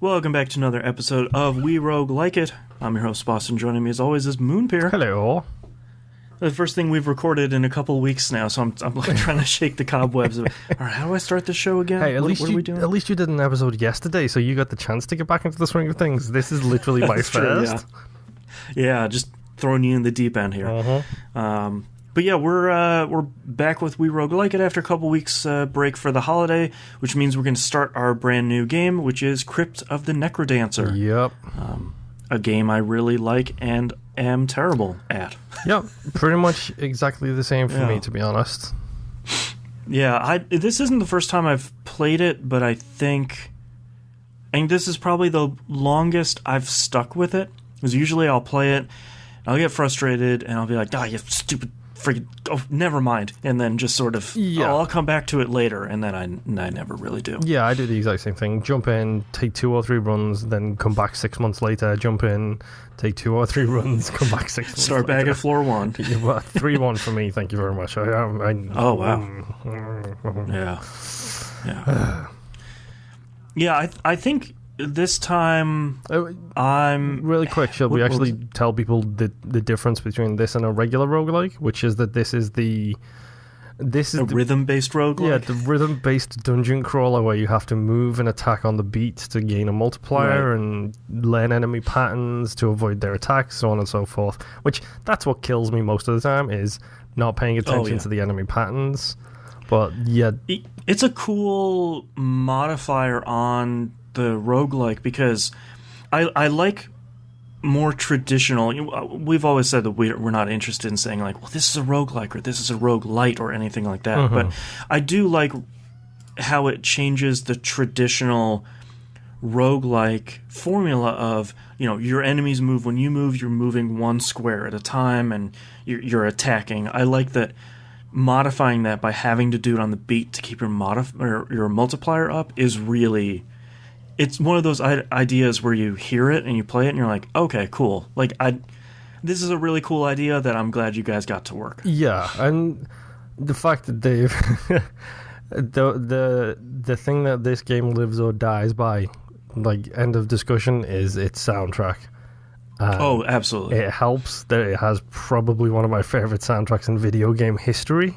Welcome back to another episode of We Roguelike It. I'm your host, Boston. Joining me as always is Moonpeer. Hello. The first thing we've recorded in a couple weeks now, so I'm like trying to shake the cobwebs of, all right, how do I start the show again? Hey, what are we doing? At least you did an episode yesterday, so you got the chance to get back into the swing of things. This is literally my first. True, yeah, just throwing you in the deep end here. Uh-huh. But yeah, we're back with We Roguelike It after a couple weeks break for the holiday, which means we're going to start our brand new game, which is Crypt of the NecroDancer. Yep. A game I really like and am terrible at. Yep, pretty much exactly the same for me, to be honest. Yeah, this isn't the first time I've played it, but I think this is probably the longest I've stuck with it. Because usually I'll play it, I'll get frustrated, and I'll be like, you stupid freaking, never mind. And then just sort of, I'll come back to it later, and then I never really do. Yeah, I do the exact same thing. Jump in, take 2 or 3 runs, then come back 6 months later, jump in, take 2 or 3 runs, come back 6 months Start later. back at floor 1. 3-1 for me, thank you very much. Oh, wow. Yeah. Yeah, I think this time I'm... Really quick, shall we actually tell people the difference between this and a regular roguelike? Which is that this is the rhythm-based roguelike? Yeah, the rhythm-based dungeon crawler where you have to move and attack on the beat to gain a multiplier and learn enemy patterns to avoid their attacks, so on and so forth. Which, that's what kills me most of the time, is not paying attention to the enemy patterns. But, yeah... It's a cool modifier on the roguelike because I like more traditional. We've always said that we're not interested in saying like, well, this is a roguelike or this is a roguelite or anything like that. But I do like how it changes the traditional roguelike formula of, your enemies move. When you move, you're moving 1 square at a time and you're attacking. I like that. Modifying that by having to do it on the beat to keep your multiplier up is really... It's one of those ideas where you hear it and you play it and you're like, okay, cool. Like, this is a really cool idea that I'm glad you guys got to work. Yeah, and the fact that they've... the thing that this game lives or dies by, like, end of discussion, is its soundtrack. Absolutely. It helps that it has probably one of my favorite soundtracks in video game history.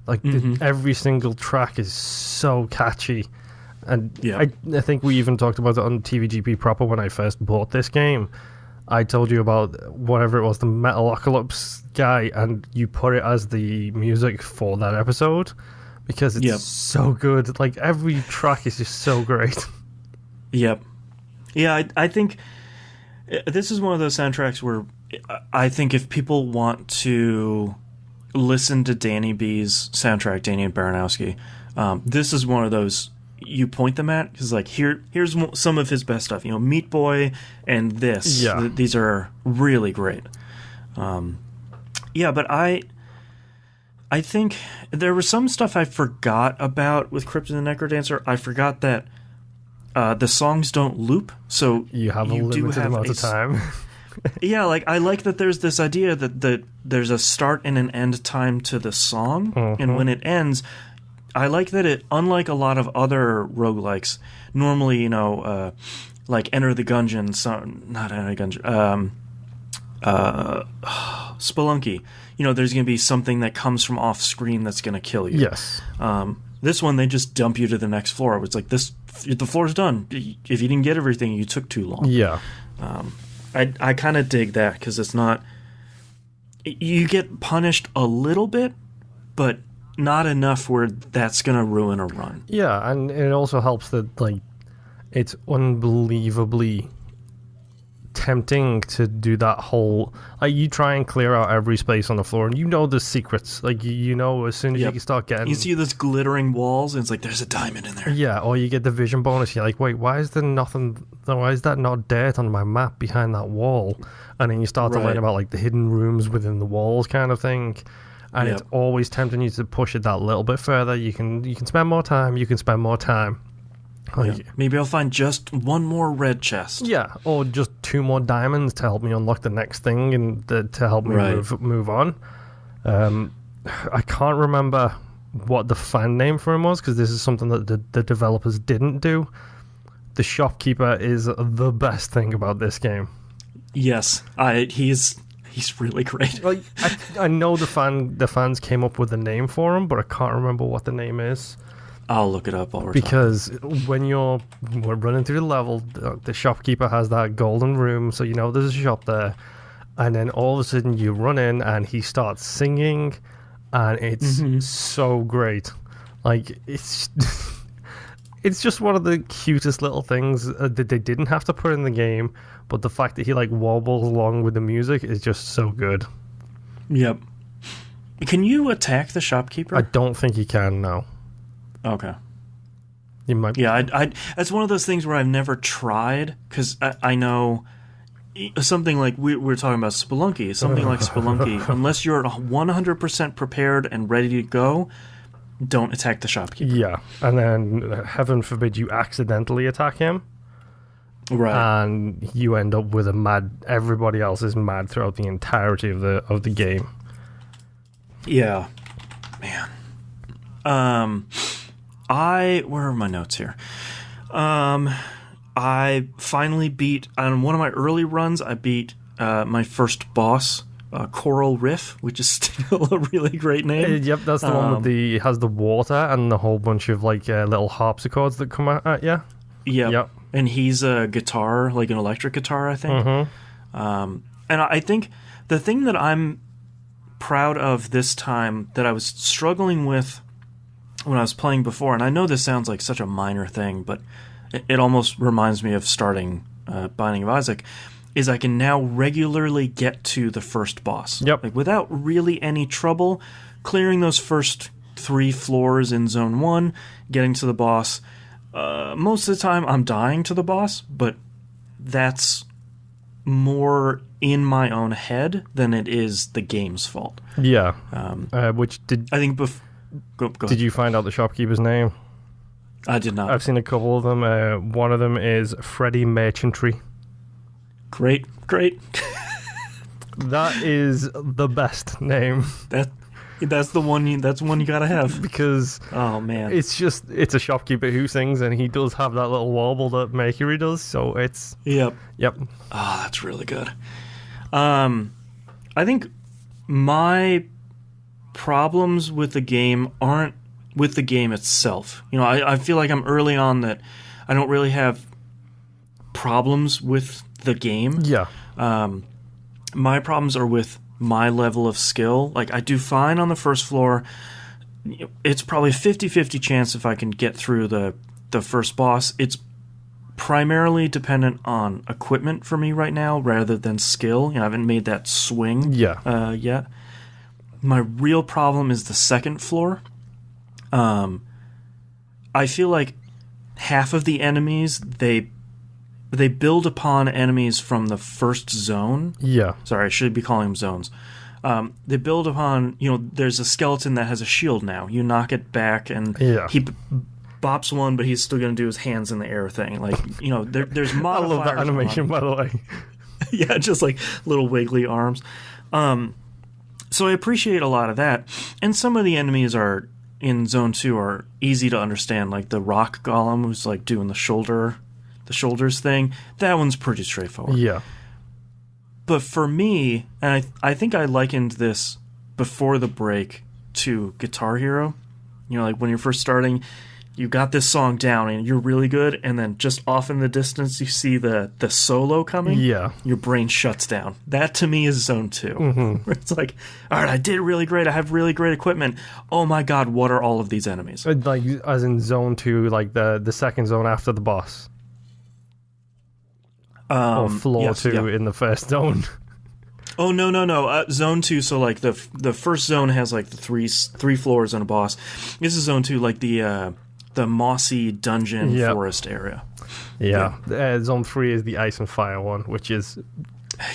Like, every single track is so catchy. And I think we even talked about it on TVGP proper when I first bought this game. I told you about whatever it was, the Metalocalypse guy, and you put it as the music for that episode because it's so good. Like, every track is just so great. Yep. Yeah, I think this is one of those soundtracks where I think if people want to listen to Danny B's soundtrack, Danny Baranowski, this is one of those you point them at, because like here's some of his best stuff, Meat Boy and this. These are really great. But I think there was some stuff I forgot about with Crypt of the NecroDancer. I forgot that the songs don't loop, so you have a limited amount of time. Yeah, like I like that there's this idea that there's a start and an end time to the song, and when it ends, I like that it, unlike a lot of other roguelikes, normally, like Enter the Gungeon, not Enter the Gungeon, Spelunky, there's going to be something that comes from off screen that's going to kill you. Yes. This one, they just dump you to the next floor. It's like, the floor's done. If you didn't get everything, you took too long. Yeah. I kind of dig that, because it's not... You get punished a little bit, but not enough where that's going to ruin a run. Yeah, and it also helps that, like, it's unbelievably tempting to do that whole... Like, you try and clear out every space on the floor, and the secrets. Like, as soon as you can start getting... You see those glittering walls, and it's like, there's a diamond in there. Yeah, or you get the vision bonus, you're like, wait, why is that not dirt on my map behind that wall? And then you start to learn about, like, the hidden rooms within the walls kind of thing. And it's always tempting you to push it that little bit further. You can spend more time, Maybe I'll find just one more red chest. Yeah, or just 2 more diamonds to help me unlock the next thing and to help me move on. I can't remember what the fan name for him was, because this is something that the developers didn't do. the shopkeeper is the best thing about this game. Yes, he's really great. Like, I know the fans came up with a name for him, but I can't remember what the name is. I'll look it up while we're because when we're running through the level, the shopkeeper has that golden room, so you know there's a shop there, and then all of a sudden you run in and he starts singing, and it's so great. Like, it's it's just one of the cutest little things that they didn't have to put in the game, but the fact that he like wobbles along with the music is just so good. Yep. Can you attack the shopkeeper? I don't think you can, no. Okay. You might. Yeah, I that's one of those things where I've never tried, because I know something like we were talking about Spelunky. Something like Spelunky, unless you're 100% prepared and ready to go, don't attack the shopkeeper. Yeah, and then heaven forbid you accidentally attack him. Right. And you end up with everybody else is mad throughout the entirety of the game. Yeah. Man. Where are my notes here? I finally beat, on one of my early runs, I beat my first boss, Coral Riff, which is still a really great name. Yep, that's the one with it has the water and the whole bunch of like little harpsichords that come at you. Yep. And he's a guitar, like an electric guitar, I think. And I think the thing that I'm proud of this time that I was struggling with when I was playing before, and I know this sounds like such a minor thing, but it almost reminds me of starting Binding of Isaac, is I can now regularly get to the first boss. Yep. Like, without really any trouble, clearing those first 3 floors in Zone 1, getting to the boss. Most of the time I'm dying to the boss, but that's more in my own head than it is the game's fault. Yeah. I think go did ahead. you find out the shopkeeper's name? I did not. I've seen a couple of them. One of them is Freddie Merchantry. Great. That is the best name. That's the one. That's one you gotta have, because oh man, it's a shopkeeper who sings, and he does have that little wobble that Mercury does. So it's yep. Oh, that's really good. I think my problems with the game aren't with the game itself. You know, I feel like I'm early on that I don't really have problems with the game. Yeah. My problems are with my level of skill. Like, I do fine on the first floor. It's probably a 50-50 chance if I can get through the first boss. It's primarily dependent on equipment for me right now rather than skill. You know, I haven't made that swing yet. My real problem is the second floor. I feel like half of the enemies, they build upon enemies from the first zone. Yeah. Sorry, I should be calling them zones. They build upon, there's a skeleton that has a shield now. You knock it back, and he bops one, but he's still going to do his hands in the air thing. Like, there's modifiers. I love that animation, by the way. Yeah, just like little wiggly arms. So I appreciate a lot of that. And some of the enemies in Zone 2 are easy to understand, like the rock golem who's like doing the shoulders thing. That one's pretty straightforward. Yeah. But for me, and I think I likened this before the break to Guitar Hero. Like when you're first starting, you got this song down and you're really good, and then just off in the distance you see the solo coming. Yeah. Your brain shuts down. That to me is Zone 2. Where it's like, all right, I did really great. I have really great equipment. Oh my god, what are all of these enemies? Like, as in Zone 2, like the second zone after the boss. Or floor 2 in the first zone. Oh, no. Zone 2, so like the first zone has like the three floors and a boss. This is Zone 2, like the mossy dungeon forest area. Yeah. Zone 3 is the ice and fire one, which is...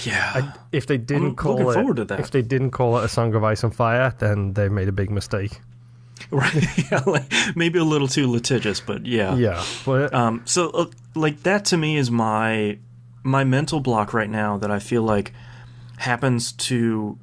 Yeah. If they didn't looking forward to that. If they didn't call it a Song of Ice and Fire, then they made a big mistake. Right. Yeah, like, maybe a little too litigious, but yeah. Yeah. But so like that to me is my mental block right now that I feel like happens to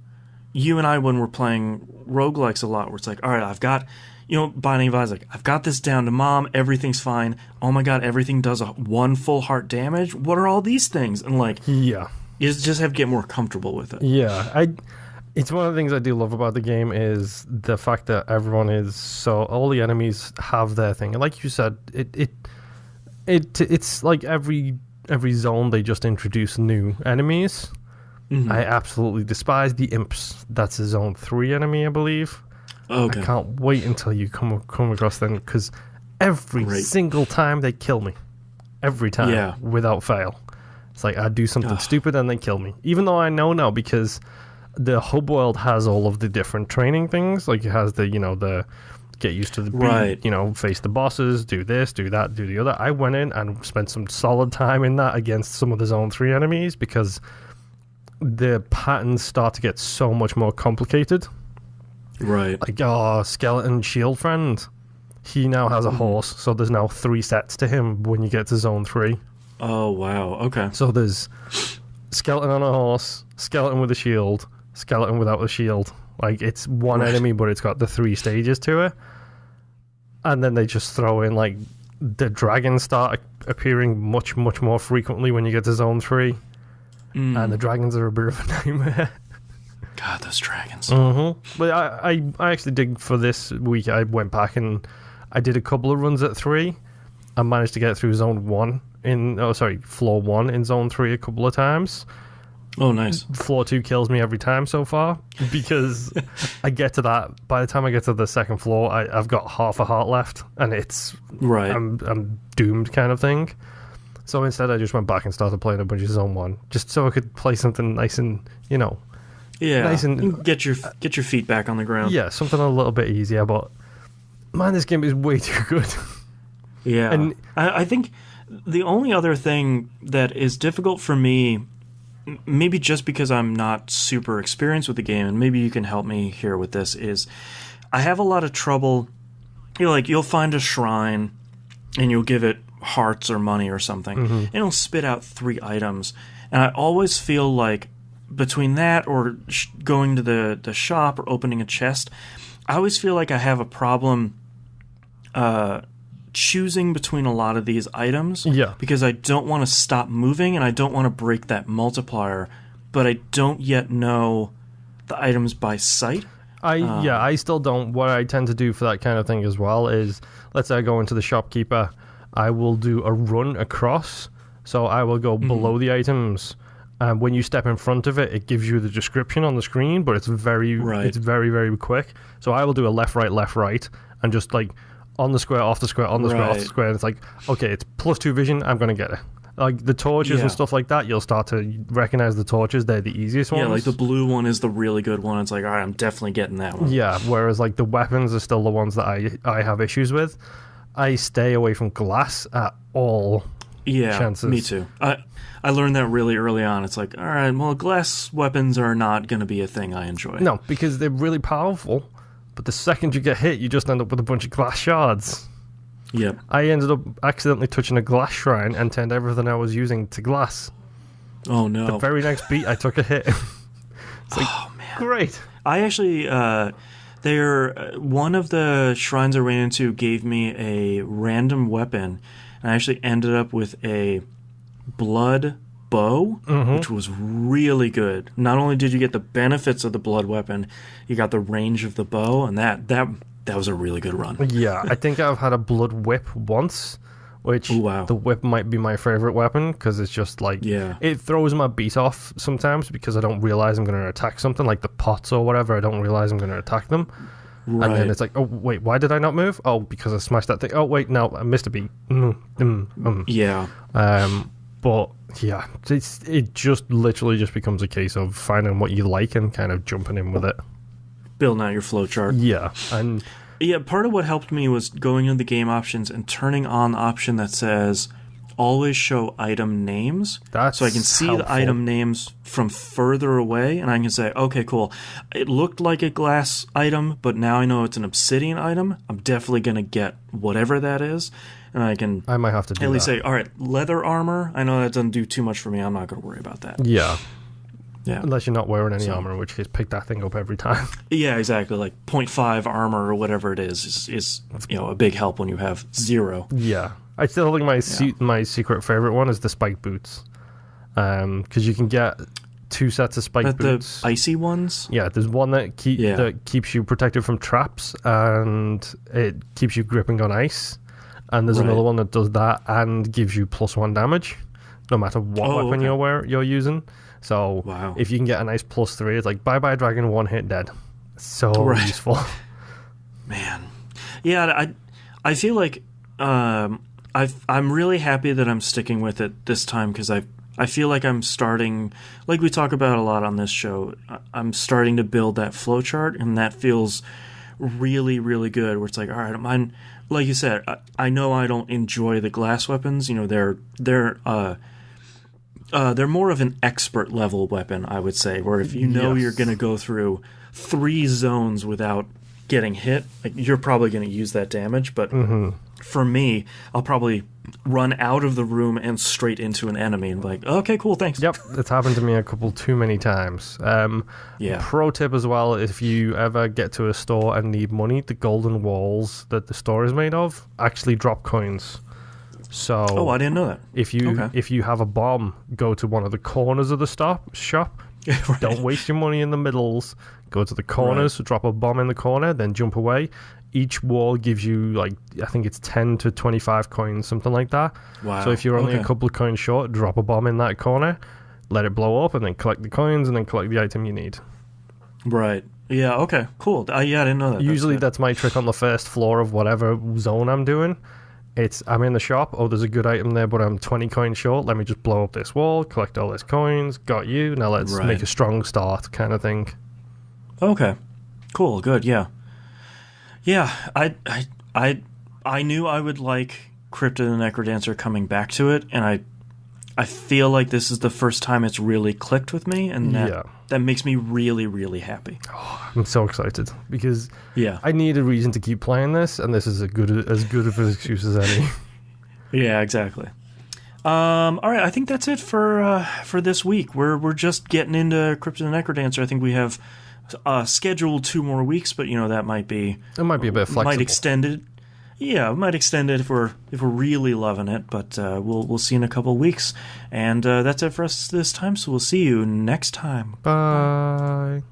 you and I when we're playing roguelikes a lot, where it's like, all right, I've got, Binding of Isaac. I've got this down to Mom. Everything's fine. Oh my God, everything does one full heart damage. What are all these things? And you just have to get more comfortable with it. Yeah, it's one of the things I do love about the game is the fact that everyone is all the enemies have their thing. And like you said, it's like every zone they just introduce new enemies. Mm-hmm. I absolutely despise the imps. That's a zone 3 enemy, I believe. Okay. I can't wait until you come across them, because every single time they kill me. Every time, without fail. It's like I do something stupid and they kill me. Even though I know now, because the hub world has all of the different training things. Like it has the get used to the beat, face the bosses, do this, do that, do the other. I went in and spent some solid time in that against some of the zone 3 enemies, because the patterns start to get so much more complicated. Right. Like, skeleton shield friend. He now has a horse, so there's now 3 sets to him when you get to zone 3. Oh, wow. Okay. So there's skeleton on a horse, skeleton with a shield, skeleton without a shield. Like, it's one enemy, but it's got the 3 stages to it. And then they just throw in, like, the dragons start appearing much, much more frequently when you get to zone 3. And the dragons are a bit of a nightmare. God, those dragons. Mm-hmm. But I actually did, for this week, I went back and I did a couple of runs at 3. I managed to get through floor 1 in zone 3 a couple of times. Oh, nice. Floor 2 kills me every time so far, because I get to that. By the time I get to the second floor, I've got half a heart left, and it's I'm doomed kind of thing. So instead, I just went back and started playing a bunch of zone 1, just so I could play something nice and nice and get your feet back on the ground. Yeah, something a little bit easier. But man, this game is way too good. Yeah, and I think the only other thing that is difficult for me, maybe just because I'm not super experienced with the game, and maybe you can help me here with this, is I have a lot of trouble. You'll find a shrine and you'll give it hearts or money or something, and it'll spit out 3 items, and I always feel like between that or going to the shop or opening a chest, I always feel like I have a problem choosing between a lot of these items, because I don't want to stop moving and I don't want to break that multiplier, but I don't yet know the items by sight. I still don't. What I tend to do for that kind of thing as well is, let's say I go into the shopkeeper, I will do a run across, so I will go below the items. When you step in front of it, it gives you the description on the screen, but it's very, very quick. So I will do a left, right, and just like on the square, off the square, on the square, off the square. And it's like, okay, it's +2 vision, I'm going to get it. Like the torches and stuff like that, you'll start to recognize the torches. They're the easiest ones. Yeah, like the blue one is the really good one. It's like, all right, I'm definitely getting that one. Yeah, whereas like the weapons are still the ones that I have issues with. I stay away from glass at all chances. Me too. I learned that really early on. It's like, all right, well, glass weapons are not going to be a thing I enjoy. No, because they're really powerful, but the second you get hit, you just end up with a bunch of glass shards. Yep. I ended up accidentally touching a glass shrine and turned everything I was using to glass. Oh, no. The very next beat, I took a hit. It's like, oh, man. Great. I actually... one of the shrines I ran into gave me a random weapon, and I actually ended up with a blood bow, which was really good. Not only did you get the benefits of the blood weapon, you got the range of the bow, and that was a really good run. Yeah, I think I've had a blood whip once, which the whip might be my favorite weapon, because it's just like, it throws my beat off sometimes because I don't realize I'm going to attack something, like the pots or whatever. I don't realize I'm going to attack them. Right. And then it's like, oh, wait, why did I not move? Oh, because I smashed that thing. Oh, wait, no, I missed a beat. Yeah. But, yeah, it just literally just becomes a case of finding what you like and kind of jumping in with it. Building out your flowchart. Yeah, and... Yeah, part of what helped me was going into the game options and turning on the option that says always show item names. So I can see helpful. The item names from further away, and I can say, okay, cool. It looked like a glass item, but now I know it's an obsidian item. I'm definitely going to get whatever that is. And I might have to do at least say, all right, leather armor. I know that doesn't do too much for me. I'm not going to worry about that. Yeah. Yeah. Unless you're not wearing any armor, in which case pick that thing up every time. Yeah, exactly. Like 0.5 armor or whatever it is a big help when you have 0. Yeah. I still think my secret favorite one is the spike boots. Because you can get 2 sets of spike boots. The icy ones? Yeah, there's one that keeps you protected from traps and it keeps you gripping on ice. And there's another one that does that and gives you +1 damage, no matter what weapon you're using. So if you can get a nice +3, it's like bye dragon, 1 hit dead. So useful. Man, yeah, I feel like I'm really happy that I'm sticking with it this time because I feel like I'm starting, like we talk about a lot on this show, I'm starting to build that flowchart, and that feels really, really good. Where it's like, all right, mine, like you said, I know I don't enjoy the glass weapons. They're more of an expert level weapon, I would say, where if you know you're going to go through 3 zones without getting hit, like, you're probably going to use that damage. But for me, I'll probably run out of the room and straight into an enemy and be like, okay, cool, thanks. Yep, it's happened to me a couple too many times. Pro tip as well, if you ever get to a store and need money, the golden walls that the store is made of actually drop coins. So I didn't know that. If you have a bomb, go to one of the corners of the shop. Right. Don't waste your money in the middles. Go to the corners, drop a bomb in the corner, then jump away. Each wall gives you, like, I think it's 10 to 25 coins, something like that. Wow. So if you're only a couple of coins short, drop a bomb in that corner, let it blow up, and then collect the coins, and then collect the item you need. Right. Yeah, okay, cool. I didn't know that. Usually that's my trick on the first floor of whatever zone I'm doing. I'm in the shop, there's a good item there, but I'm 20 coins short. Let me just blow up this wall, collect all these coins, got you, now let's make a strong start kind of thing. Okay. Cool, good, yeah. Yeah, I knew I would like Crypt and the NecroDancer coming back to it, and I feel like this is the first time it's really clicked with me, and that makes me really, really happy. Oh, I'm so excited because I need a reason to keep playing this, and this is as good of an excuse as any. Yeah, exactly. All right, I think that's it for this week. We're just getting into Crypt and the NecroDancer. I think we have scheduled 2 more weeks, but that might be a bit flexible. Might extend it. Yeah, we might extend it if we're really loving it, but we'll see in a couple of weeks. And that's it for us this time, so we'll see you next time. Bye.